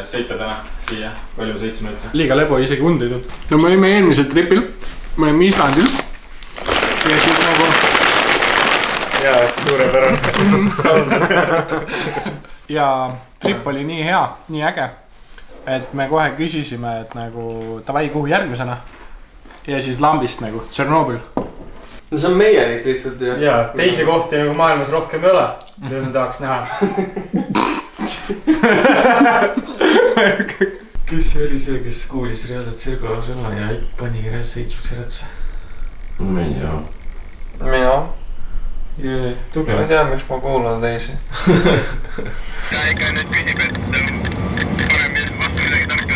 sõita täna siia, palju me sõitsime üldse? Liiga lebo, isegi und ei tulnud. No me olime eelmisel tripil, me olime Islandil ja siis nagu... Jaa, suurepärane. Ja trip oli nii hea, nii äge, et me kohe küsisime, et nagu tavai kuhu järgmisena ja siis lambist nagu Tšornobõli. No see on meie neid lihtsalt ju. Jaa, teisi kohti nagu maailmas rohkem ei ole. Nüüd me tahaks näha. Kes see oli see, kes kuulis reaalselt Sergo sõna ja pani kirjas 7 äratse? Mina. Mina? Jee, tugev. Ma ei tea, miks ma kuulan teisi. Ta ikka nüüd küsib, et parem vastu midagi tarka.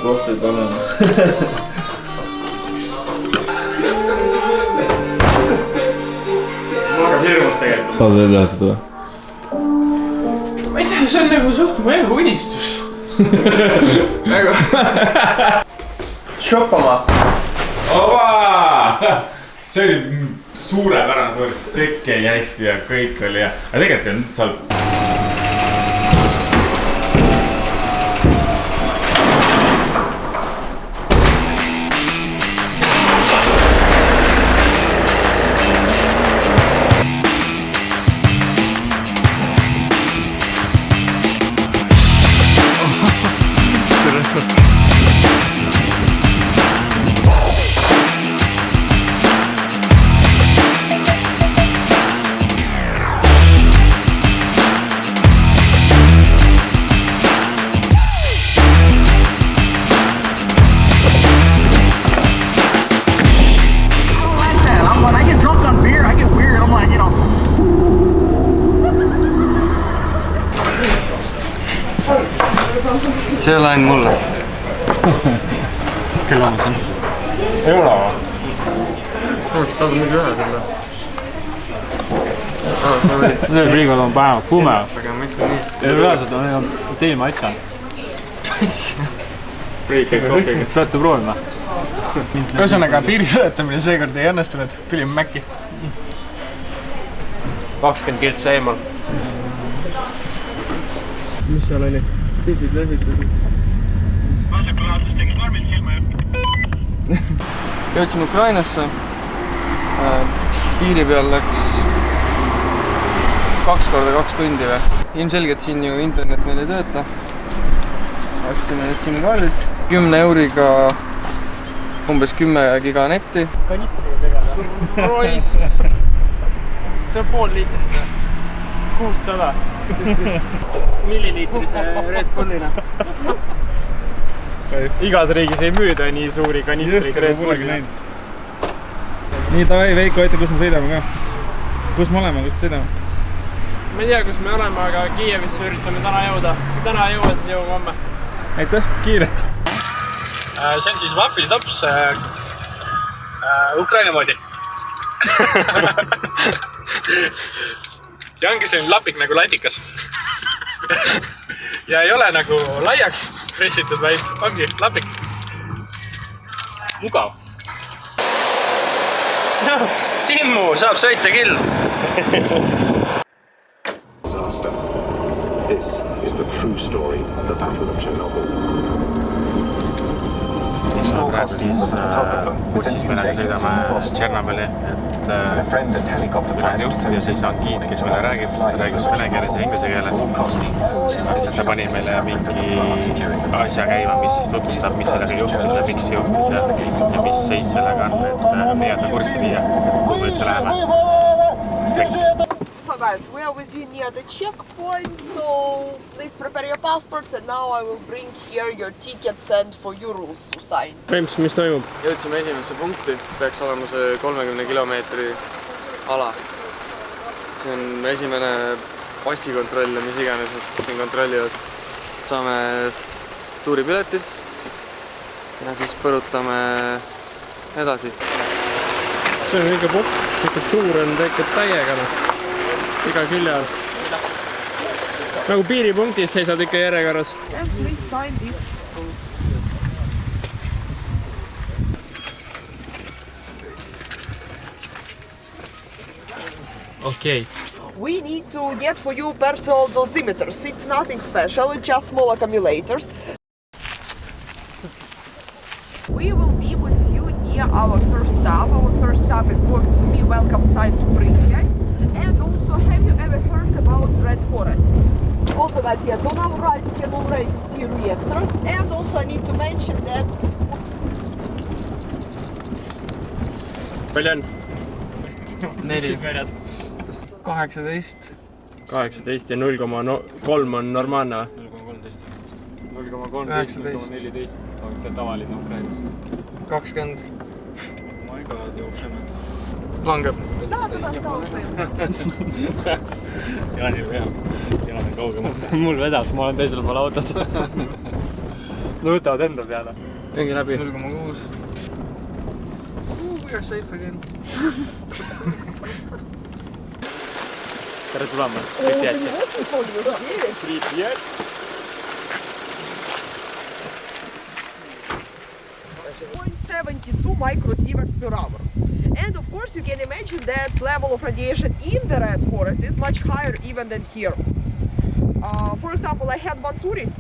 Kohvi palun. Aga hirmus tegelikult. Saad veel teha seda? Ma ei tea, see on nagu suht mu elu unistus. Nagu... Shoppama. Oba! See oli suurepärane suurest. Tekk jäi hästi ja kõik oli ja... Aga tegelikult on nüüd salp. See ei ole ainult mulle. Kelle oma see on? Ei ole oma. Tahaks talle mingi ühe selle. See on riigal on päeva kume. Aga ma ikka nii. Reaalselt on teema otsa. Peate proovima. Ühesõnaga piiri sõletamine seekord ei õnnestunud. Tulime Mäkki. 20 kiltsa eemal. Mis seal oli? Pildid lehvitasid. Vasakul aastas tegi normid silma ju. Jõudsime Ukrainasse. Piiri peal läks 2 korda 2 tundi või. Ilmselgelt siin ju internet meil ei tööta. Astsime need SIM-kaardid. 10 euriga umbes 10 giga netti. Kanistriga segada. Roiss! See on pool liitrit. 600. Milliliitrise Red Bullina. Igas riigis ei müüda nii suuri kanistreid Red Bullina. Nii, davai, Veiko, ette, kus me sõidame ka? Kus me oleme, kus me sõidame? Ma ei tea, kus me oleme, aga Kiievisse üritame täna jõuda. Kui täna ei jõua, siis jõuame homme. Aitäh, kiire! See on siis vaflitops Ukraina moodi. Ja ongi selline lapik nagu latikas. Ja ei ole nagu laiaks pressitud, vaid ongi lapik. Mugav. Timmu saab sõita küll. Disaster. This is the true story of the Battle of Chernobyl. Praegu siis bussis meelega sõidame Tšornobõli, et meil on juht ja siis on giid, kes meile räägib, ta räägib vene keeles ja inglise keeles. Ja siis ta pani meile mingi asja käima, mis siis tutvustab, mis sellega juhtus ja miks juhtus ja mis seis sellega on, et nii-öelda kurssi viia, kuhu me üldse läheme. So guys, we are with you near the checkpoint, so please prepare your passports and now I will bring here your tickets and for your rules to sign. Rems, mis toimub? Jõudsime esimesse punkti, peaks olema see 30 kilomeetri ala. See on esimene passikontroll ja mis iganes, et siin kontrollivad. Saame tuuripiletid ja siis põrutame edasi. See on ikka popp, ikka tuur on tegelikult täiega. Iga külje all. Nagu piiripunktis seisad ikka järjekorras. And please sign these rules. Okay. We need to get for you personal dosimeters. It's nothing special, it's just small accumulators. We will be with you near our first stop. Our first stop is going to be welcome sign to Pripyat. And also, have you ever heard about Red Forest? Also guys, yes, on our right you can already see reactors. And also I need to mention that... Palju on? 4, 18. 18 ja 0,3 on normaalne või? 0,13, 0,14. On tavaline Ukrainas. 20. Ma iga jookseme. Langeb. Да, осталось. Jaanil veab. Jaan on kaugemal. Mul vedas, ma olen teisel pool autot. Võtavad enda peale. Tengi läbi. 0,6. We are safe again. Tere tulemast. Pripyatsi. Pripyat. 0.72 microsieverts per hour. And of course you can imagine that level of radiation in the Red Forest is much higher even than here. For example, I had one tourist.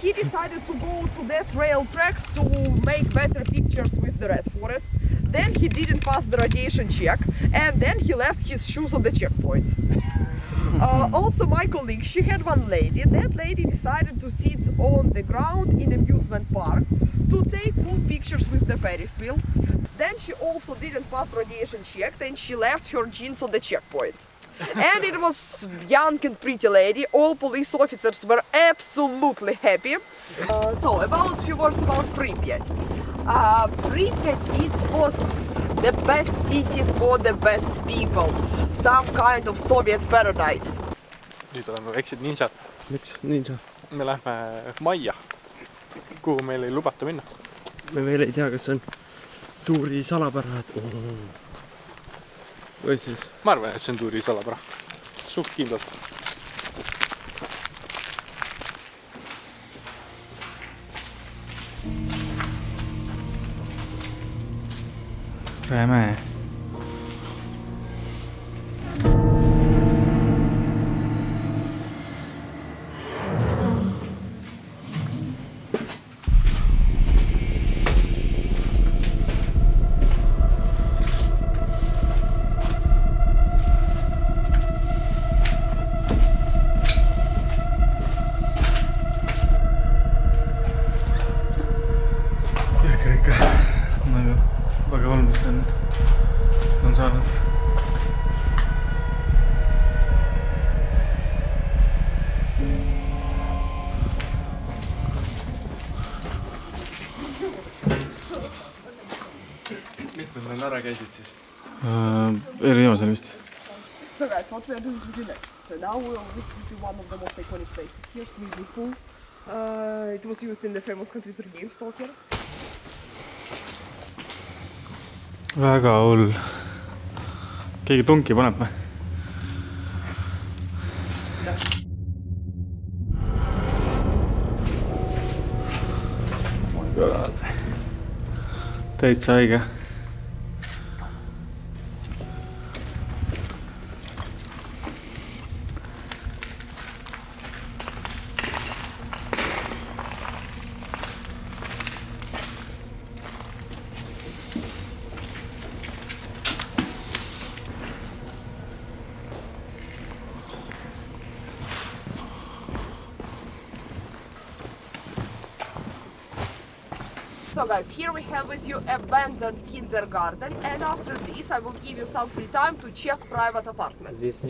He decided to go to that rail tracks to make better pictures with the Red Forest. Then he didn't pass the radiation check and then he left his shoes on the checkpoint. Also my colleague, she had one lady. That lady decided to sit on the ground in amusement park to take full pictures with the Ferris wheel. Then she also didn't pass radiation check and she left her jeans on the checkpoint. And it was young and pretty lady. All police officers were absolutely happy. So about a few words about Pripyat. Pripyat, it was the best city for the best people. Some kind of Soviet paradise. Nüüd oleme väiksed ninjad. Miks ninja? Me lähme majja, kuhu meil ei lubata minna. Me veel ei tea, kas see on tuuri salapära, et või siis? Ma arvan, et see on tuuri salapära. Suht kindlalt. Räme. Väga olmes on saanud. Mitmed meil ära käisid siis? Erinevad vist. So guys, what we are doing with you next? So now we will visit one of the most iconic places here, swimming pool. It was used in the famous computer game Stalker. Väga hull. Keegi tunki paneb või? Täitsa haige. So guys, here we have with you abandoned kindergarten, and after this I will give you some free time to check private apartments.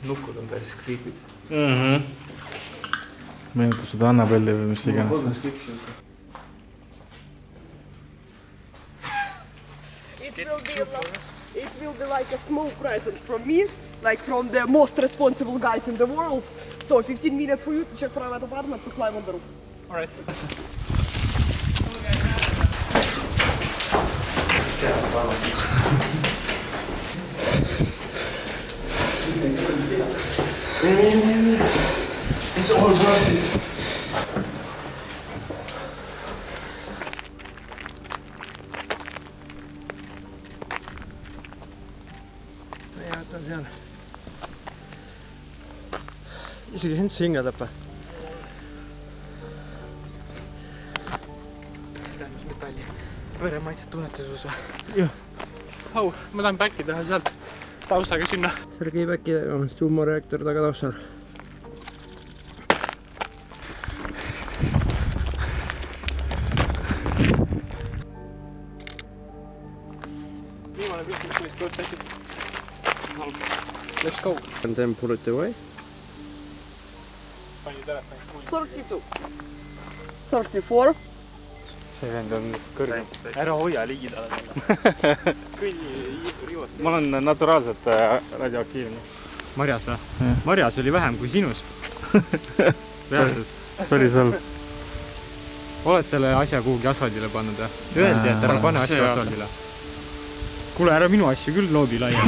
Nukud on päris creepid. Meenutab seda Annabelli või mis iganes. It will be like a small present from me, like from the most responsible guys in the world. So 15 minutes for you to check private apartments and climb on the roof. All right. It's all worth it. Jätan seal. Isegi Hentsi hingeldab või? Mis metalli? Veremaitset tunnete suus või? Jah. Au, ma tahan päkki teha sealt taustaga sinna. Sergei päkki on tuumareaktor taga taustal. Viimane pilt, mis koos tehtud. Let's go. And then put it away. 32. 34. See vend on kõrgem. Ära hoia liigidale selle. Ma olen naturaalselt radioaktiivne. Marjas või? Marjas oli vähem kui sinus. Reaalselt. Päris all. Oled selle asja kuhugi asfaldile pannud või? Öeldi, et ära pane asju asfaldile. Kuule, ära minu asju küll loobi laia.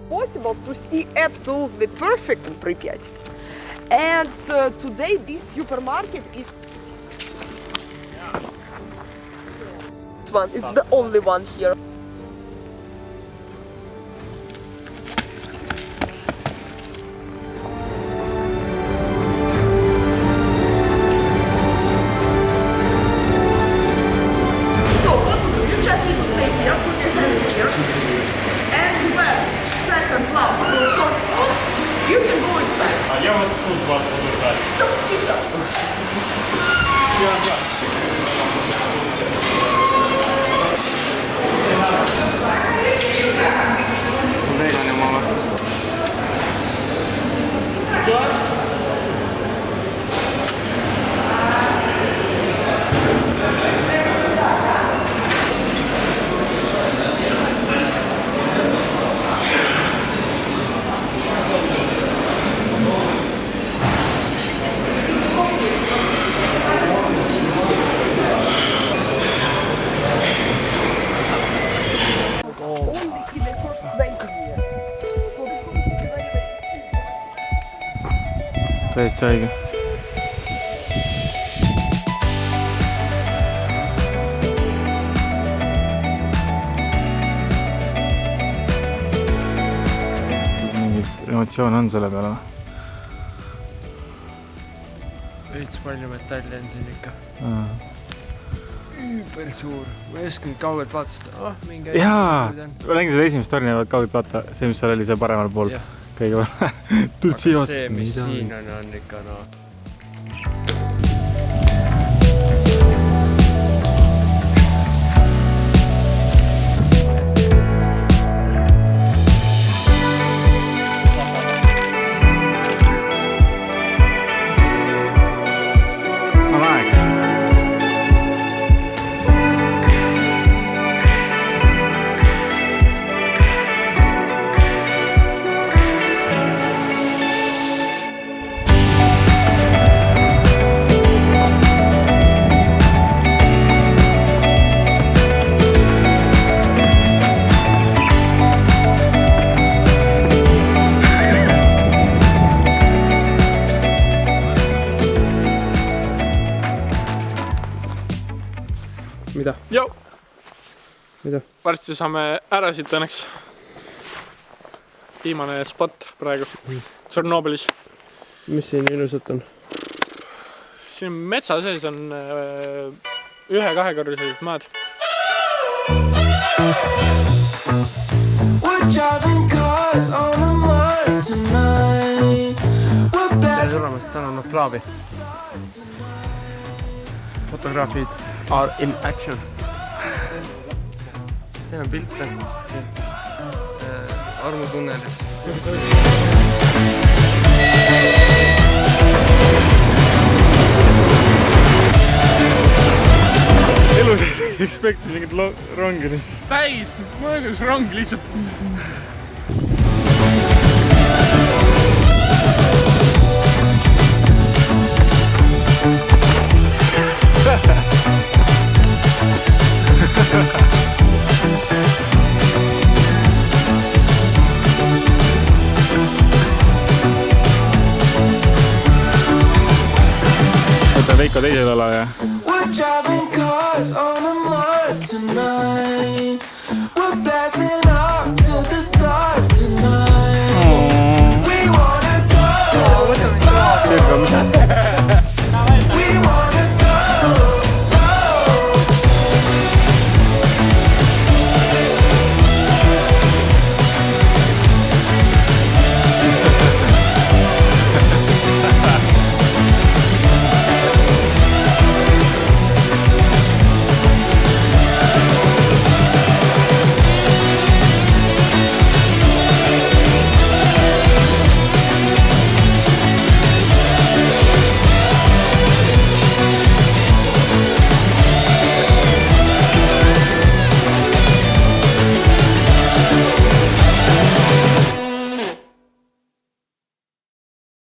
Possible to see absolutely perfect in Pripyat. And today this supermarket is it's the only one here. So what to do? You just need to stay here, put your hands here, and when second lamp will turn on, you can go inside. Я вот тут вас буду ждать. So, чисто. See on veegani oma või? Täiesti haige. Mingid emotsioon on selle peale. Veits palju metalli on siin ikka. Ümber suur. Ma ei oska nüüd kaugelt vaatasta. Mingi Jaa! Ma nägin seda esimest torni, kaugelt vaata. See, mis seal oli see paremal pool. Kõige vaja. Aga see, mis siin on ikka no. On aeg. Mida? Jau! Mida? Varsti saame ära siit õnneks. Viimane spot praegu Tšornobõlis. Mis siin ilusat on? Siin metsa sees on 1-2-korruselised maad. Tere tulemast, täna on Flaavi. Fotograafid are in action. Teeme pilte. Armu tunnelis. Elus ei expecti mingit rongi lihtsalt. Täis! Ma olen üks rong lihtsalt. Veiko teisel ala ja